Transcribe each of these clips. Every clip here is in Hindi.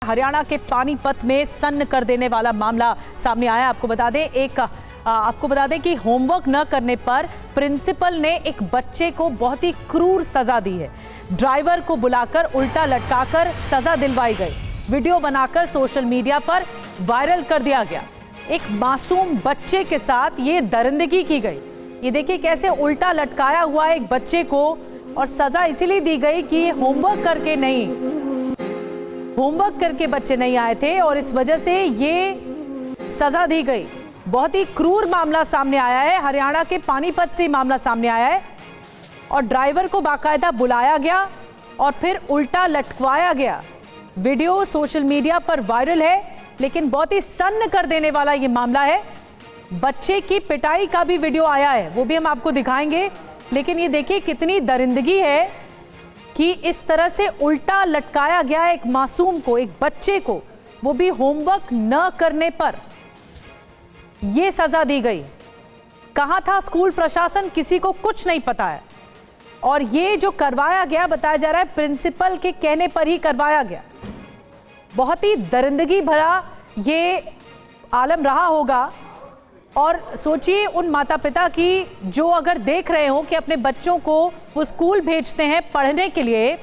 हरियाणा के पानीपत में सन्न कर देने वाला मामला सामने आया। आपको बता दें कि होमवर्क न करने पर प्रिंसिपल ने एक बच्चे को बहुत ही क्रूर सजा दी है। ड्राइवर को बुलाकर उल्टा लटकाकर सजा दिलवाई गई। वीडियो बनाकर सोशल मीडिया पर वायरल कर दिया गया। एक मासूम बच्चे के साथ ये दरिंदगी की गई। ये देखिए कैसे उल्टा लटकाया हुआ है एक बच्चे को, और सजा इसीलिए दी गई कि होमवर्क करके बच्चे नहीं आए थे और इस वजह से ये सजा दी गई। बहुत ही क्रूर मामला सामने आया है। हरियाणा के पानीपत से मामला सामने आया है और ड्राइवर को बाकायदा बुलाया गया और फिर उल्टा लटकवाया गया। वीडियो सोशल मीडिया पर वायरल है, लेकिन बहुत ही सन्न कर देने वाला ये मामला है। बच्चे की पिटाई का भी वीडियो आया है, वो भी हम आपको दिखाएंगे। लेकिन ये देखिए कितनी दरिंदगी है कि इस तरह से उल्टा लटकाया गया एक मासूम को, एक बच्चे को, वो भी होमवर्क न करने पर ये सजा दी गई। कहां था स्कूल प्रशासन, किसी को कुछ नहीं पता है। और ये जो करवाया गया, बताया जा रहा है प्रिंसिपल के कहने पर ही करवाया गया। बहुत ही दरिंदगी भरा ये आलम रहा होगा। और सोचिए उन माता पिता की जो अगर देख रहे हो कि अपने बच्चों को वो स्कूल भेजते हैं पढ़ने के लिए,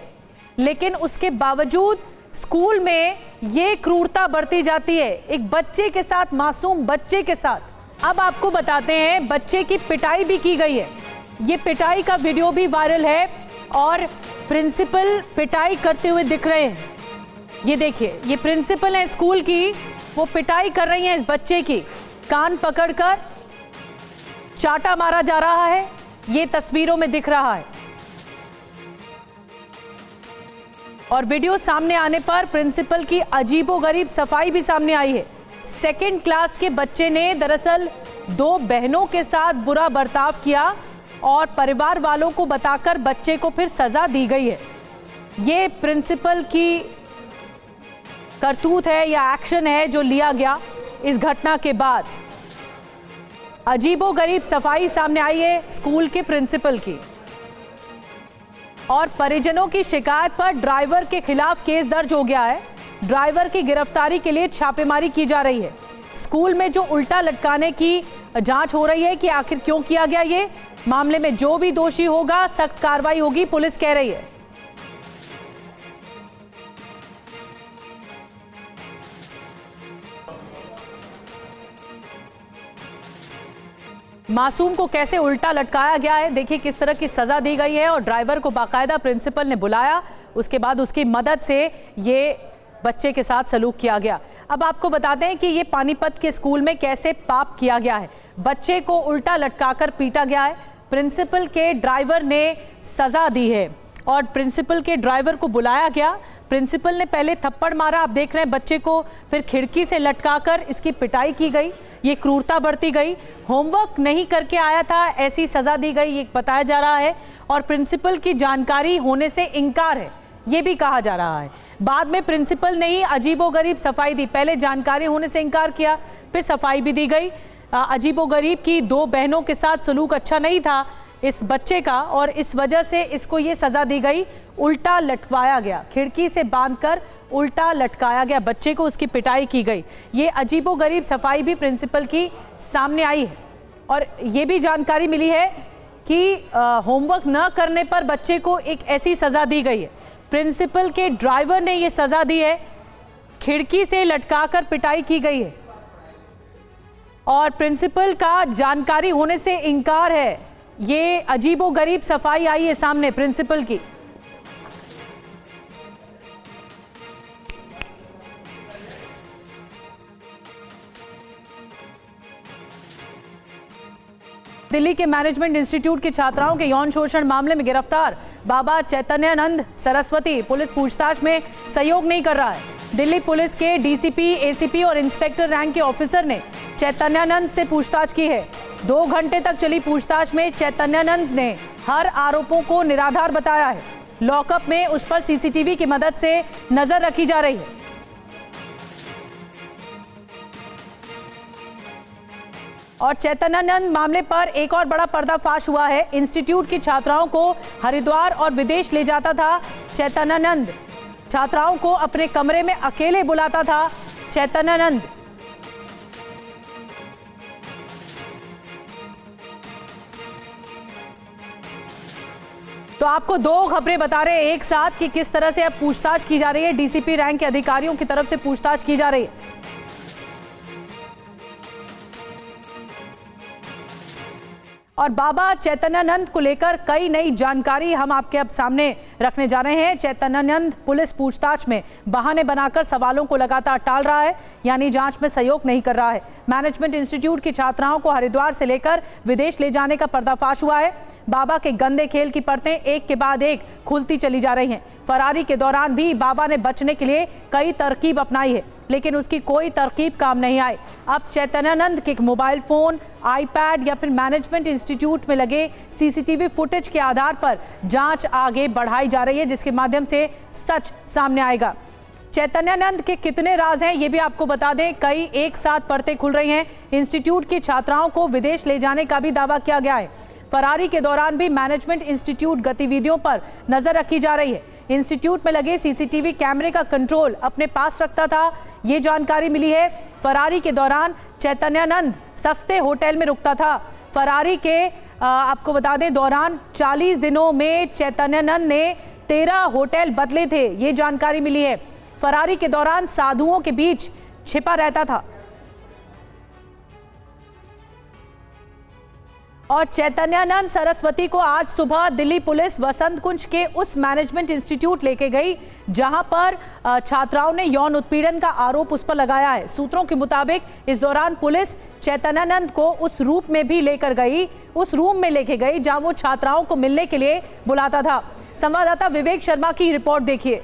लेकिन उसके बावजूद स्कूल में ये क्रूरता बढ़ती जाती है एक बच्चे के साथ, मासूम बच्चे के साथ। अब आपको बताते हैं बच्चे की पिटाई भी की गई है। ये पिटाई का वीडियो भी वायरल है और प्रिंसिपल पिटाई करते हुए दिख रहे हैं। ये देखिए, ये प्रिंसिपल है स्कूल की, वो पिटाई कर रही हैं इस बच्चे की। कान पकड़कर चाटा मारा जा रहा है, ये तस्वीरों में दिख रहा है। और वीडियो सामने आने पर प्रिंसिपल की अजीबोगरीब सफाई भी सामने आई है। सेकंड क्लास के बच्चे ने दरअसल दो बहनों के साथ बुरा बर्ताव किया और परिवार वालों को बताकर बच्चे को फिर सजा दी गई है। ये प्रिंसिपल की करतूत है या एक्शन है जो लिया गया इस घटना के बाद। अजीबोगरीब सफाई सामने आई है स्कूल के प्रिंसिपल की। और परिजनों की शिकायत पर ड्राइवर के खिलाफ केस दर्ज हो गया है। ड्राइवर की गिरफ्तारी के लिए छापेमारी की जा रही है। स्कूल में जो उल्टा लटकाने की जांच हो रही है कि आखिर क्यों किया गया। ये मामले में जो भी दोषी होगा सख्त कार्रवाई होगी, पुलिस कह रही है। मासूम को कैसे उल्टा लटकाया गया है, देखिए किस तरह की सजा दी गई है। और ड्राइवर को बाकायदा प्रिंसिपल ने बुलाया, उसके बाद उसकी मदद से ये बच्चे के साथ सलूक किया गया। अब आपको बताते हैं कि ये पानीपत के स्कूल में कैसे पाप किया गया है। बच्चे को उल्टा लटकाकर पीटा गया है। प्रिंसिपल के ड्राइवर ने सजा दी है और प्रिंसिपल के ड्राइवर को बुलाया गया। प्रिंसिपल ने पहले थप्पड़ मारा, आप देख रहे हैं बच्चे को, फिर खिड़की से लटकाकर इसकी पिटाई की गई। ये क्रूरता बढ़ती गई। होमवर्क नहीं करके आया था, ऐसी सजा दी गई, ये बताया जा रहा है। और प्रिंसिपल की जानकारी होने से इनकार है, ये भी कहा जा रहा है। बाद में प्रिंसिपल ने ही अजीबोगरीब सफाई दी। पहले जानकारी होने से इनकार किया, फिर सफाई भी दी गई। अजीबोगरीब की दो बहनों के साथ सलूक अच्छा नहीं था इस बच्चे का, और इस वजह से इसको ये सजा दी गई। उल्टा लटकाया गया, खिड़की से बांधकर उल्टा लटकाया गया बच्चे को, उसकी पिटाई की गई। ये अजीबोगरीब सफाई भी प्रिंसिपल की सामने आई है। और ये भी जानकारी मिली है कि होमवर्क न करने पर बच्चे को एक ऐसी सजा दी गई है। प्रिंसिपल के ड्राइवर ने ये सजा दी है, खिड़की से लटकाकर पिटाई की गई है। और प्रिंसिपल का जानकारी होने से इनकार है। ये अजीबोगरीब सफाई आई है सामने प्रिंसिपल की। दिल्ली के मैनेजमेंट इंस्टीट्यूट की छात्राओं के यौन शोषण मामले में गिरफ्तार बाबा चैतन्यानंद सरस्वती पुलिस पूछताछ में सहयोग नहीं कर रहा है। दिल्ली पुलिस के डीसीपी, एसीपी और इंस्पेक्टर रैंक के ऑफिसर ने चैतन्यानंद से पूछताछ की है। 2 घंटे तक चली पूछताछ में चैतन्यानंद ने हर आरोपों को निराधार बताया है। लॉकअप में उस पर सीसीटीवी की मदद से नजर रखी जा रही है। और चैतन्यानंद मामले पर एक और बड़ा पर्दाफाश हुआ है। इंस्टीट्यूट की छात्राओं को हरिद्वार और विदेश ले जाता था चैतन्यानंद। छात्राओं को अपने कमरे में अकेले बुलाता था चैतन्यानंद। तो आपको दो खबरें बता रहे हैं एक साथ कि किस तरह से अब पूछताछ की जा रही है, डीसीपी रैंक के अधिकारियों की तरफ से पूछताछ की जा रही है। और बाबा चैतन्यानंद को लेकर कई नई जानकारी हम आपके अब सामने रखने जा रहे हैं। चैतन्यानंद पुलिस पूछताछ में बहाने बनाकर सवालों को लगातार टाल रहा है, यानी जांच में सहयोग नहीं कर रहा है। मैनेजमेंट इंस्टीट्यूट की छात्राओं को हरिद्वार से लेकर विदेश ले जाने का पर्दाफाश हुआ है। बाबा के गंदे खेल की परतें एक के बाद एक खुलती चली जा रही हैं। फरारी के दौरान भी बाबा ने बचने के लिए कई तरकीब अपनाई है, लेकिन उसकी कोई तरकीब काम नहीं आई। अब चैतन्यानंद के मोबाइल फोन, आईपैड या फिर मैनेजमेंट इंस्टीट्यूट में लगे सीसीटीवी फुटेज के आधार पर जांच आगे बढ़ाई जा रही है, जिसके माध्यम से सच सामने आएगा। चैतन्यानंद के कितने राज हैं ये भी आपको बता दें। कई एक साथ परतें खुल रही हैं। इंस्टीट्यूट की छात्राओं को विदेश ले जाने का भी दावा किया गया है। फरारी के दौरान भी मैनेजमेंट इंस्टीट्यूट गतिविधियों पर नजर रखी जा रही है। इंस्टीट्यूट में लगे सीसीटीवी कैमरे का कंट्रोल अपने पास रखता था, ये जानकारी मिली है। फरारी के दौरान चैतन्यानंद सस्ते होटल में रुकता था। फरारी के आपको बता दें दौरान 40 दिनों में चैतन्यानंद ने 13 होटल बदले थे, ये जानकारी मिली है। फरारी के दौरान साधुओं के बीच छिपा रहता था। और चैतन्यानंद सरस्वती को आज सुबह दिल्ली पुलिस वसंत कुंज के उस मैनेजमेंट इंस्टीट्यूट लेके गई जहां पर छात्राओं ने यौन उत्पीड़न का आरोप उस पर लगाया है। सूत्रों के मुताबिक इस दौरान पुलिस चैतन्यानंद को उस रूप में भी लेकर गई, उस रूम में लेके गई जहां वो छात्राओं को मिलने के लिए बुलाता था। संवाददाता विवेक शर्मा की रिपोर्ट देखिए।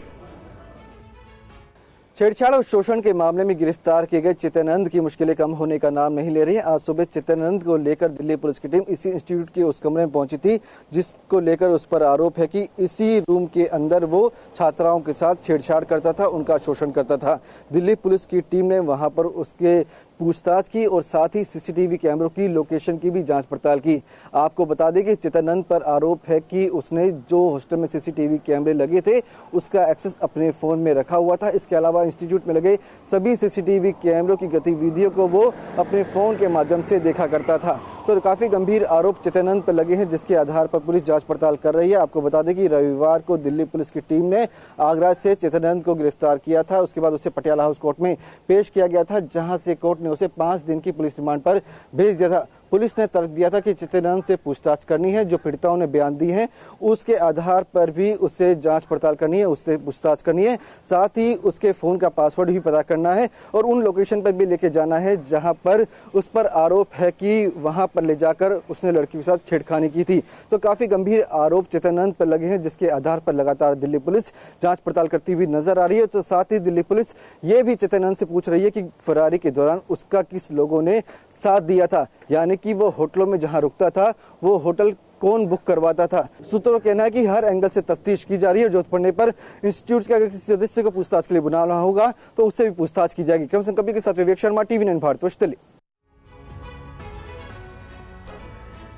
छेड़छाड़ और शोषण के मामले में गिरफ्तार किए गए चैतन्यानंद की मुश्किलें कम होने का नाम नहीं ले रही हैं। आज सुबह चैतन्यानंद को लेकर दिल्ली पुलिस की टीम इसी इंस्टीट्यूट के उस कमरे में पहुंची थी जिसको लेकर उस पर आरोप है कि इसी रूम के अंदर वो छात्राओं के साथ छेड़छाड़ करता था, उनका शोषण करता था। दिल्ली पुलिस की टीम ने वहां पर उसके पूछताछ की और साथ ही सीसीटीवी कैमरों की लोकेशन की भी जांच पड़ताल की। आपको बता दें कि चैतन्यानंद पर आरोप है कि उसने जो हॉस्टल में सीसीटीवी कैमरे लगे थे उसका एक्सेस अपने फोन में रखा हुआ था। इसके अलावा इंस्टीट्यूट में लगे सभी सीसीटीवी कैमरों की गतिविधियों को वो अपने फोन के माध्यम से देखा करता था। तो काफी गंभीर आरोप चैतन्यानंद पर लगे हैं, जिसके आधार पर पुलिस जांच पड़ताल कर रही है। आपको बता दें कि रविवार को दिल्ली पुलिस की टीम ने आगरा से चैतन्यानंद को गिरफ्तार किया था। उसके बाद उसे पटियाला हाउस कोर्ट में पेश किया गया था, जहां से कोर्ट ने उसे 5 दिन की पुलिस रिमांड पर भेज दिया था। पुलिस ने तर्क दिया था कि चैतन्यानंद से पूछताछ करनी है, जो पीड़िताओं ने बयान दी है उसके आधार पर भी उससे जांच पड़ताल करनी है, उससे पूछताछ करनी है। साथ ही उसके फोन का पासवर्ड भी पता करना है और उन लोकेशन पर भी लेके जाना है जहां पर उस पर आरोप है कि वहां पर ले जाकर उसने लड़की के साथ छेड़खानी की थी। तो काफी गंभीर आरोप चैतन्यानंद पर लगे हैं, जिसके आधार पर लगातार दिल्ली पुलिस जांच पड़ताल करती हुई नजर आ रही है। तो साथ ही दिल्ली पुलिस ये भी चैतन्यानंद से पूछ रही है कि फरारी के दौरान उसका किस लोगों ने साथ दिया था, यानी कि वो होटलों में जहां रुकता था वो होटल कौन बुक करवाता था। सूत्रों का कहना है कि हर एंगल से तफ्तीश की जा रही है। जरूरत पड़ने पर इंस्टीट्यूट के अगर किसी सदस्य को पूछताछ के लिए बुलाना होगा तो उससे भी पूछताछ की जाएगी। कैमरा कपिल के साथ विवेक शर्मा, TV9 भारतवर्ष, दिल्ली।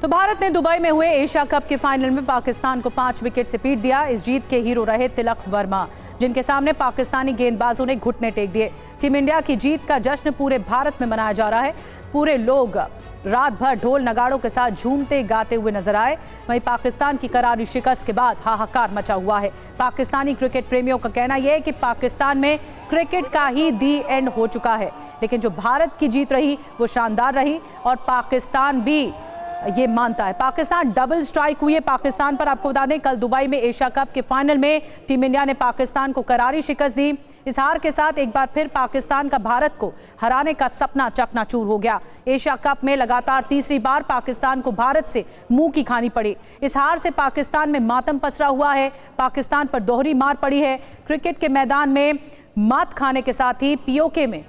तो भारत ने दुबई में हुए एशिया कप के फाइनल में पाकिस्तान को 5 विकेट से पीट दिया। इस जीत के हीरो रहे तिलक वर्मा, जिनके सामने पाकिस्तानी गेंदबाजों ने घुटने टेक दिए। टीम इंडिया की जीत का जश्न पूरे भारत में मनाया जा रहा है। पूरे लोग रात भर ढोल नगाड़ों के साथ झूमते गाते हुए नजर आए। वहीं पाकिस्तान की करारी शिकस्त के बाद हाहाकार मचा हुआ है। पाकिस्तानी क्रिकेट प्रेमियों का कहना यह है कि पाकिस्तान में क्रिकेट का ही दी एंड हो चुका है, लेकिन जो भारत की जीत रही वो शानदार रही और पाकिस्तान भी ये मानता है। पाकिस्तान डबल स्ट्राइक हुई है पाकिस्तान पर। आपको बता दें कल दुबई में एशिया कप के फाइनल में टीम इंडिया ने पाकिस्तान को करारी शिकस्त दी। इस हार के साथ एक बार फिर पाकिस्तान का भारत को हराने का सपना चकनाचूर हो गया। एशिया कप में लगातार तीसरी बार पाकिस्तान को भारत से मुंह की खानी पड़ी। इस हार से पाकिस्तान में मातम पसरा हुआ है। पाकिस्तान पर दोहरी मार पड़ी है। क्रिकेट के मैदान में मात खाने के साथ ही पीओके में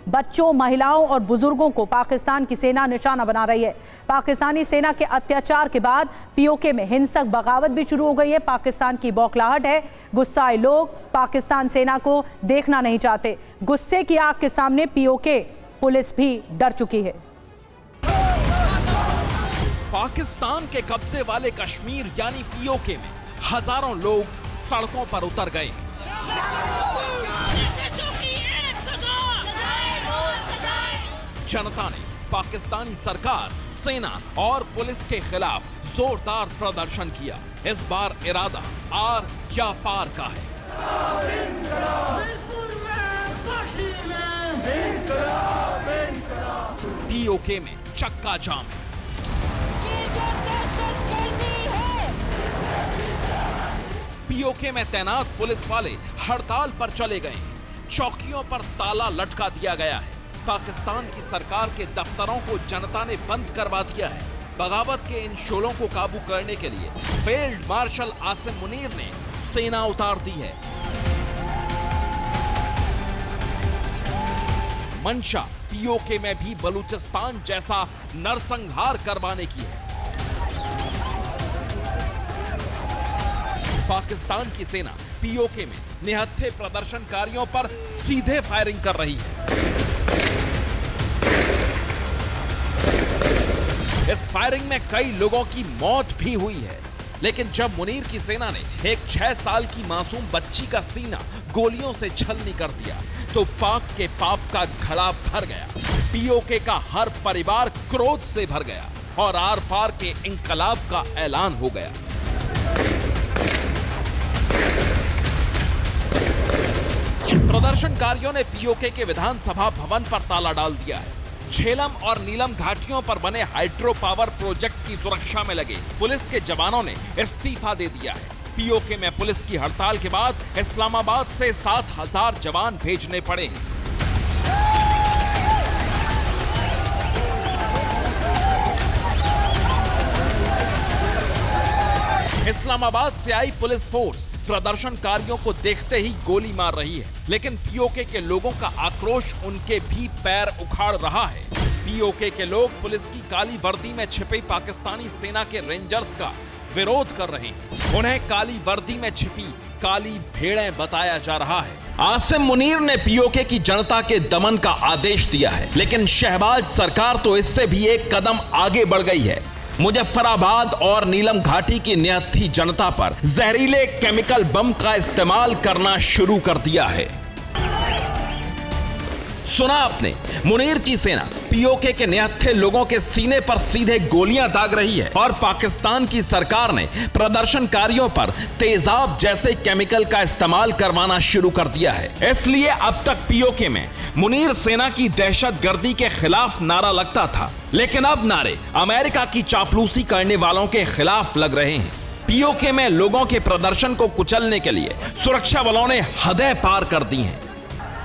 बच्चों, महिलाओं और बुजुर्गों को पाकिस्तान की सेना निशाना बना रही है। पाकिस्तानी सेना के अत्याचार के बाद पीओके में हिंसक बगावत भी शुरू हो गई है। पाकिस्तान की बौखलाहट है। गुस्साए लोग पाकिस्तान सेना को देखना नहीं चाहते। गुस्से की आग के सामने पीओके पुलिस भी डर चुकी है। पाकिस्तान के कब्जे वाले कश्मीर यानी पीओके में हजारों लोग सड़कों पर उतर गए। जनता ने पाकिस्तानी सरकार, सेना और पुलिस के खिलाफ जोरदार प्रदर्शन किया। इस बार इरादा आर या पार का है। पीओके में चक्का जाम है। पीओके में तैनात पुलिस वाले हड़ताल पर चले गए। चौकियों पर ताला लटका दिया गया है। पाकिस्तान की सरकार के दफ्तरों को जनता ने बंद करवा दिया है। बगावत के इन शोलों को काबू करने के लिए फील्ड मार्शल आसिम मुनीर ने सेना उतार दी है। मंशा पीओके में भी बलूचिस्तान जैसा नरसंहार करवाने की है। पाकिस्तान की सेना पीओके में निहत्थे प्रदर्शनकारियों पर सीधे फायरिंग कर रही है। इस फायरिंग में कई लोगों की मौत भी हुई है। लेकिन जब मुनीर की सेना ने एक 6 साल की मासूम बच्ची का सीना गोलियों से छलनी कर दिया तो पाक के पाप का घड़ा भर गया। पीओके का हर परिवार क्रोध से भर गया और आर पार के इंकलाब का ऐलान हो गया। प्रदर्शनकारियों ने पीओके के विधानसभा भवन पर ताला डाल दिया है। झेलम और नीलम घाटियों पर बने हाइड्रो पावर प्रोजेक्ट की सुरक्षा में लगे पुलिस के जवानों ने इस्तीफा दे दिया है। पीओके में पुलिस की हड़ताल के बाद इस्लामाबाद से 7,000 जवान भेजने पड़े हैं। इस्लामाबाद से आई पुलिस फोर्स प्रदर्शनकारियों को देखते ही गोली मार रही है। लेकिन पीओके के लोगों का आक्रोश उनके भी पैर उखाड़ रहा है। पीओके के लोग पुलिस की काली वर्दी में छिपी पाकिस्तानी सेना के रेंजर्स का विरोध कर रहे हैं। उन्हें काली वर्दी में छिपी काली भेड़ें बताया जा रहा है। आसिम मुनीर ने पीओके की जनता के दमन का आदेश दिया है, लेकिन शहबाज सरकार तो इससे भी एक कदम आगे बढ़ गई है। मुजफ्फराबाद और नीलम घाटी की निहत्थी जनता पर जहरीले केमिकल बम का इस्तेमाल करना शुरू कर दिया है। सुना आपने, मुनीर की सेना पीओके के निहत्थे लोगों के सीने पर सीधे गोलियां दाग रही है और पाकिस्तान की सरकार ने प्रदर्शनकारियों पर तेजाब जैसे केमिकल का इस्तेमाल करवाना शुरू कर दिया है। इसलिए अब तक पीओके में मुनीर सेना की दहशतगर्दी के खिलाफ नारा लगता था, लेकिन अब नारे अमेरिका की चापलूसी करने वालों के खिलाफ लग रहे हैं। पीओके में लोगों के प्रदर्शन को कुचलने के लिए सुरक्षा बलों ने हदें पार कर दी हैं।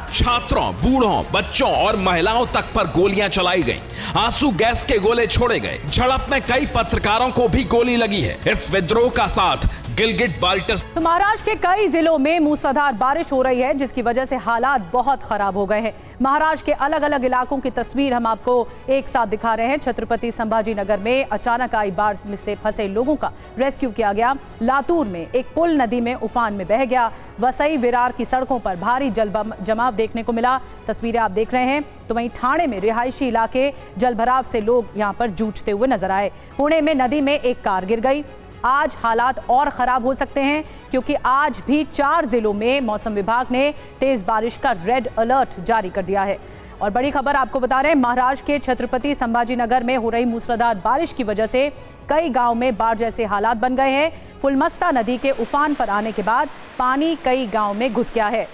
छात्रों, बूढ़ों, बच्चों और महिलाओं तक पर गोलियां चलाई गईं। आंसू गैस के गोले छोड़े गए। झड़प में कई पत्रकारों को भी गोली लगी है। इस विद्रोह का साथ गिलगिट बाल्टिस्तान। तो महाराष्ट्र के कई जिलों में मूसलाधार बारिश हो रही है, जिसकी वजह से हालात बहुत खराब हो गए हैं। महाराष्ट्र के अलग अलग इलाकों की तस्वीर हम आपको एक साथ दिखा रहे हैं। छत्रपति संभाजी नगर में अचानक आई बाढ़ से फंसे लोगों का रेस्क्यू किया गया। लातूर में एक पुल नदी में उफान में बह गया। वसई विरार की सड़कों पर भारी जल जमाव देखने को मिला। तस्वीरें आप देख रहे हैं। तो वहीं ठाणे में रिहायशी इलाके जलभराव से लोग यहां पर जूझते हुए नजर आए। पुणे में नदी में एक कार गिर गई। आज हालात और खराब हो सकते हैं, क्योंकि आज भी 4 जिलों में मौसम विभाग ने तेज बारिश का रेड अलर्ट जारी कर दिया है। और बड़ी खबर आपको बता रहे हैं, महाराष्ट्र के छत्रपति संभाजी नगर में हो रही मूसलाधार बारिश की वजह से कई गांव में बाढ़ जैसे हालात बन गए हैं। फुलमस्ता नदी के उफान पर आने के बाद पानी कई गांव में घुस गया है।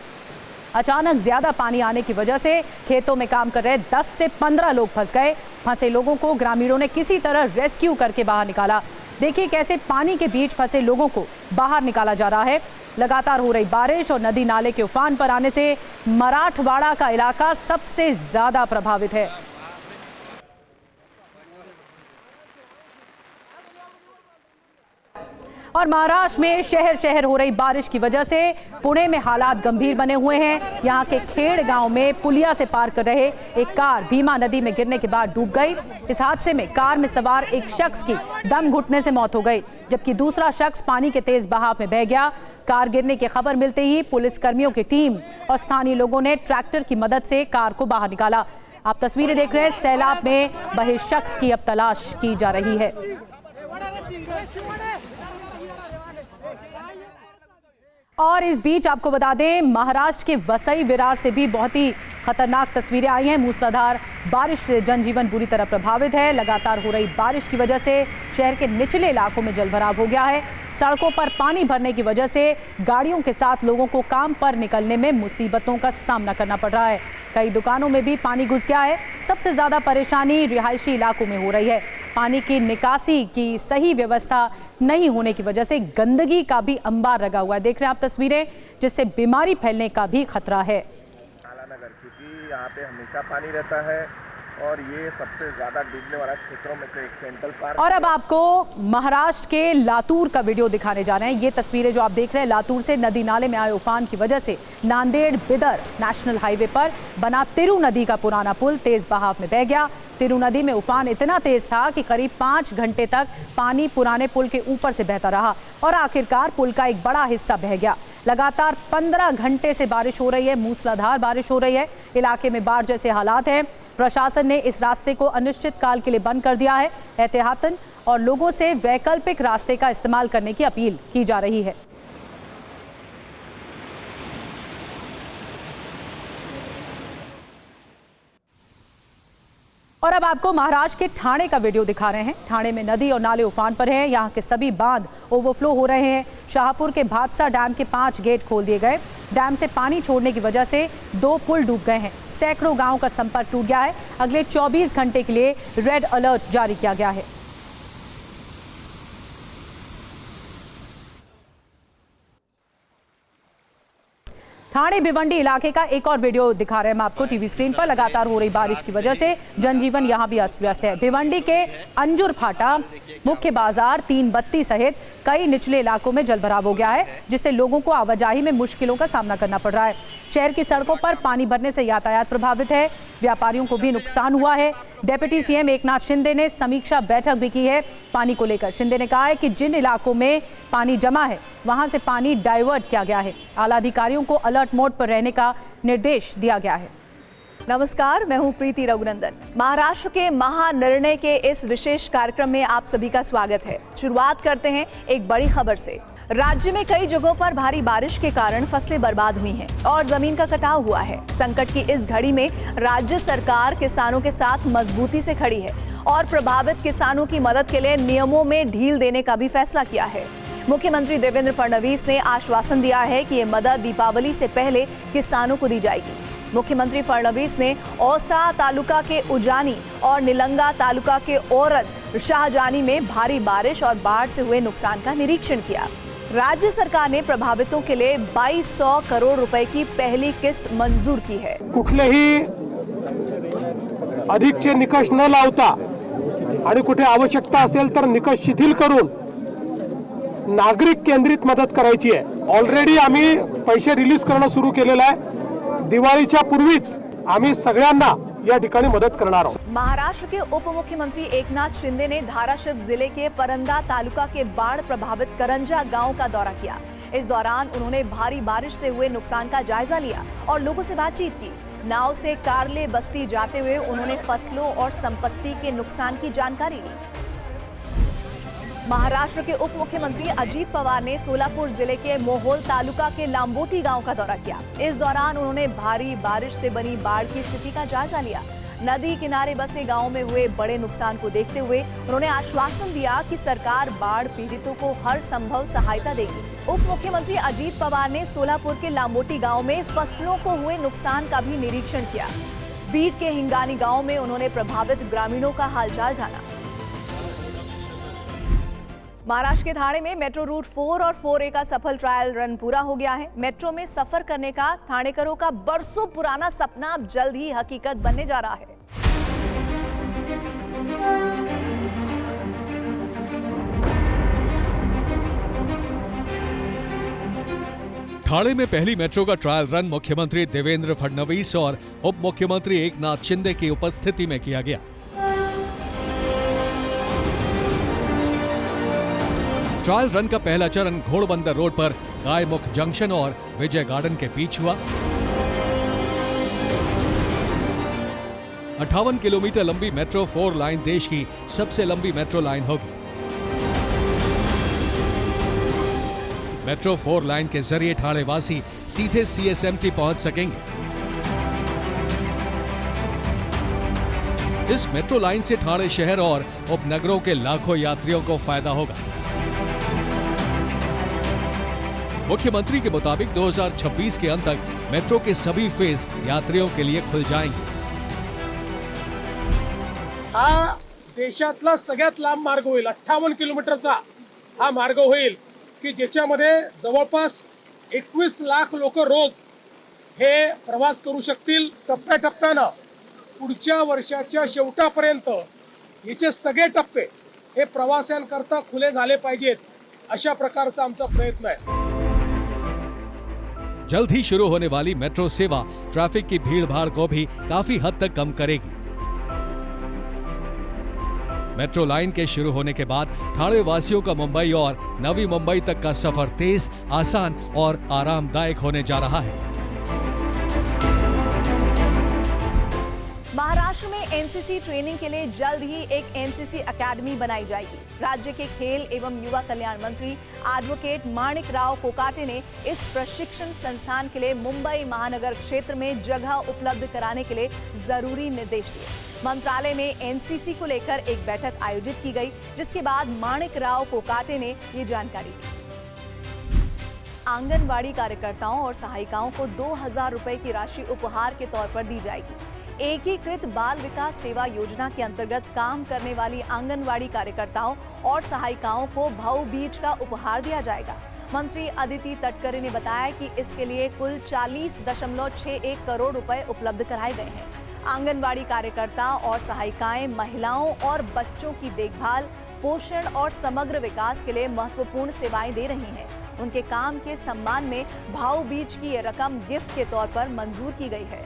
अचानक ज्यादा पानी आने की वजह से खेतों में काम कर रहे 10 से 15 लोग फंस गए। फंसे लोगों को ग्रामीणों ने किसी तरह रेस्क्यू करके बाहर निकाला। देखिए कैसे पानी के बीच फंसे लोगों को बाहर निकाला जा रहा है। लगातार हो रही बारिश और नदी नाले के उफान पर आने से मराठवाड़ा का इलाका सबसे ज्यादा प्रभावित है। और महाराष्ट्र में शहर शहर हो रही बारिश की वजह से पुणे में हालात गंभीर बने हुए हैं। यहाँ के खेड़ गांव में पुलिया से पार कर रहे एक कार भीमा नदी में गिरने के बाद डूब गई। इस हादसे में कार में सवार एक शख्स की दम घुटने से मौत हो गई, जबकि दूसरा शख्स पानी के तेज बहाव में बह गया। कार गिरने की खबर मिलते ही पुलिस कर्मियों की टीम और स्थानीय लोगों ने ट्रैक्टर की मदद से कार को बाहर निकाला। आप तस्वीरें देख रहे हैं। सैलाब में बहे शख्स की अब तलाश की जा रही है। और इस बीच आपको बता दें, महाराष्ट्र के वसई विरार से भी बहुत ही खतरनाक तस्वीरें आई हैं। मूसलाधार बारिश से जनजीवन बुरी तरह प्रभावित है। लगातार हो रही बारिश की वजह से शहर के निचले इलाकों में जलभराव हो गया है। सड़कों पर पानी भरने की वजह से गाड़ियों के साथ लोगों को काम पर निकलने में मुसीबतों का सामना करना पड़ रहा है। कई दुकानों में भी पानी घुस गया है। सबसे ज्यादा परेशानी रिहायशी इलाकों में हो रही है। पानी की निकासी की सही व्यवस्था नहीं होने की वजह से गंदगी का भी अंबार लगा हुआ है। देख रहे हैं आप तस्वीरें, जिससे बीमारी फैलने का भी खतरा है। नगर, क्योंकि यहाँ पे हमेशा पानी रहता है और ये सबसे ज्यादा डूबने वाला क्षेत्रों में से एक सेंट्रल पार्क। और अब आपको महाराष्ट्र के लातूर का वीडियो दिखाने जा रहे हैं। ये तस्वीरें जो आप देख रहे हैं, लातूर से नदी नाले में आए उफान की वजह से नांदेड़ बिदर नेशनल हाईवे पर बना तिरु नदी का पुराना पुल तेज बहाव में बह गया। तिरु नदी में उफान इतना तेज था कि करीब 5 घंटे तक पानी पुराने पुल के ऊपर से बहता रहा और आखिरकार पुल का एक बड़ा हिस्सा बह गया। लगातार 15 घंटे से बारिश हो रही है, मूसलाधार बारिश हो रही है। इलाके में बाढ़ जैसे हालात हैं। प्रशासन ने इस रास्ते को अनिश्चित काल के लिए बंद कर दिया है एहतियातन, और लोगों से वैकल्पिक रास्ते का इस्तेमाल करने की अपील की जा रही है। और अब आपको महाराष्ट्र के ठाणे का वीडियो दिखा रहे हैं। ठाणे में नदी और नाले उफान पर हैं। यहाँ के सभी बांध ओवरफ्लो हो रहे हैं। शाहपुर के भादसा डैम के 5 गेट खोल दिए गए। डैम से पानी छोड़ने की वजह से 2 पुल डूब गए हैं। सैकड़ों गांवों का संपर्क टूट गया है। अगले 24 घंटे के लिए रेड अलर्ट जारी किया गया है। ठाणे भिवंडी इलाके का एक और वीडियो दिखा रहे हैं हम आपको टीवी स्क्रीन पर। लगातार हो रही बारिश की वजह से जनजीवन यहां भी अस्त व्यस्त है। भिवंडी के अंजुर फाटा, मुख्य बाजार, 3 बत्ती सहित कई निचले इलाकों में जलभराव हो गया है, जिससे लोगों को आवाजाही में मुश्किलों का सामना करना पड़ रहा है। शहर की सड़कों पर पानी भरने से यातायात प्रभावित है। व्यापारियों को भी नुकसान हुआ है। डिप्टी सीएम एकनाथ शिंदे ने समीक्षा बैठक भी की है पानी को लेकर। शिंदे ने कहा है कि जिन इलाकों में पानी जमा है वहां से पानी डाइवर्ट किया गया है। आला अधिकारियों को अलर्ट मोड पर रहने का निर्देश दिया गया है। नमस्कार, मैं हूं प्रीति रघुनंदन। महाराष्ट्र के महानिर्णय के इस विशेष कार्यक्रम में आप सभी का स्वागत है। शुरुआत करते हैं एक बड़ी खबर से। राज्य में कई जगहों पर भारी बारिश के कारण फसलें बर्बाद हुई हैं और जमीन का कटाव हुआ है। संकट की इस घड़ी में राज्य सरकार किसानों के साथ मजबूती से खड़ी है और प्रभावित किसानों की मदद के लिए नियमों में ढील देने का भी फैसला किया है। मुख्यमंत्री देवेंद्र फडणवीस ने आश्वासन दिया है कि ये मदद दीपावली से पहले किसानों को दी जाएगी। मुख्यमंत्री फडणवीस ने औसा तालुका के उजानी और निलंगा तालुका के औरद शाहजानी में भारी बारिश और बाढ़ से हुए नुकसान का निरीक्षण किया। राज्य सरकार ने प्रभावितों के लिए 2200 करोड़ रुपए की पहली किस्त मंजूर की है। कुठलेही अधिकचे निकष न लावता आणि कुठे आवश्यकता असेल तर निकष शिथिल करून नागरिक केंद्रित मदत करायची आहे। ऑलरेडी आम्ही पैसे रिलीज करणं सुरू केलेलं आहे। दिवाळीच्या पूर्वीच आम्ही सगळ्यांना या ठिकाणी मदत करणार आहोत। महाराष्ट्र के उप मुख्यमंत्री एकनाथ शिंदे ने धाराशिव जिले के परंदा तालुका के बाढ़ प्रभावित करंजा गांव का दौरा किया। इस दौरान उन्होंने भारी बारिश से हुए नुकसान का जायजा लिया और लोगों से बातचीत की। नाव से कारले बस्ती जाते हुए उन्होंने फसलों और संपत्ति के नुकसान की जानकारी ली। महाराष्ट्र के उप मुख्यमंत्री अजीत पवार ने सोलापुर जिले के मोहोल तालुका के लांबोटी गांव का दौरा किया। इस दौरान उन्होंने भारी बारिश से बनी बाढ़ की स्थिति का जायजा लिया। नदी किनारे बसे गांव में हुए बड़े नुकसान को देखते हुए उन्होंने आश्वासन दिया कि सरकार बाढ़ पीड़ितों को हर संभव सहायता देगी। उप मुख्यमंत्री अजीत पवार ने सोलापुर के लांबोटी गांव में फसलों को हुए नुकसान का भी निरीक्षण किया। बीड के हिंगानी गांव में उन्होंने प्रभावित ग्रामीणों का हालचाल जाना। महाराष्ट्र के ठाणे में मेट्रो रूट 4 और 4A का सफल ट्रायल रन पूरा हो गया है। मेट्रो में सफर करने का ठाणेकरों का बरसों पुराना सपना अब जल्द ही हकीकत बनने जा रहा है। ठाणे में पहली मेट्रो का ट्रायल रन मुख्यमंत्री देवेंद्र फडणवीस और उप मुख्यमंत्री एकनाथ शिंदे की उपस्थिति में किया गया। ट्रायल रन का पहला चरण घोड़बंदर रोड पर गायमुख जंक्शन और विजय गार्डन के बीच हुआ। 58 किलोमीटर लंबी मेट्रो 4 लाइन देश की सबसे लंबी मेट्रो लाइन होगी। मेट्रो 4 लाइन के जरिए ठाणे वासी सीधे CSMT पहुंच सकेंगे। इस मेट्रो लाइन से ठाणे शहर और उपनगरों के लाखों यात्रियों को फायदा होगा। मुख्यमंत्री के मुताबिक 2026 के अंत तक मेट्रो के सभी फेज यात्रियों के लिए खुल जाएंगे। हा देशातला सगळ्यात लांब मार्ग होईल, 58 किलोमीटरचा हा मार्ग होईल की ज्याच्यामध्ये जवळपास 21 लाख लोक रोज हे प्रवास करू शकतील। टप्प्याटप्प्यानं पुढच्या वर्षाच्या शेवटापर्यंत याचे सगळे टप्पे हे प्रवाशांकरता खुले झाले पाहिजेत, अशा प्रकारचा आमचा प्रयत्न आहे। जल्द ही शुरू होने वाली मेट्रो सेवा ट्रैफिक की भीड़-भाड़ को भी काफी हद तक कम करेगी। मेट्रो लाइन के शुरू होने के बाद ठाणे वासियों का मुंबई और नवी मुंबई तक का सफर तेज, आसान और आरामदायक होने जा रहा है। महाराष्ट्र में एनसीसी ट्रेनिंग के लिए जल्द ही एक एनसीसी अकेडमी बनाई जाएगी। राज्य के खेल एवं युवा कल्याण मंत्री एडवोकेट माणिक राव कोकाटे ने इस प्रशिक्षण संस्थान के लिए मुंबई महानगर क्षेत्र में जगह उपलब्ध कराने के लिए जरूरी निर्देश दिए। मंत्रालय में एनसीसी को लेकर एक बैठक आयोजित की गई, जिसके बाद माणिक राव कोकाटे ने ये जानकारी दी। आंगनवाड़ी कार्यकर्ताओं और सहायिकाओं को 2000 रुपए की राशि उपहार के तौर पर दी जाएगी। एकीकृत बाल विकास सेवा योजना के अंतर्गत काम करने वाली आंगनवाड़ी कार्यकर्ताओं और सहायिकाओं को भाऊ बीज का उपहार दिया जाएगा। मंत्री अदिति तटकरे ने बताया कि इसके लिए कुल 40.61 करोड़ रुपए उपलब्ध कराए गए हैं। आंगनवाड़ी कार्यकर्ता और सहायिकाएं महिलाओं और बच्चों की देखभाल, पोषण और समग्र विकास के लिए महत्वपूर्ण सेवाएं दे रही हैं। उनके काम के सम्मान में भाऊ बीज की ये रकम गिफ्ट के तौर पर मंजूर की गई है।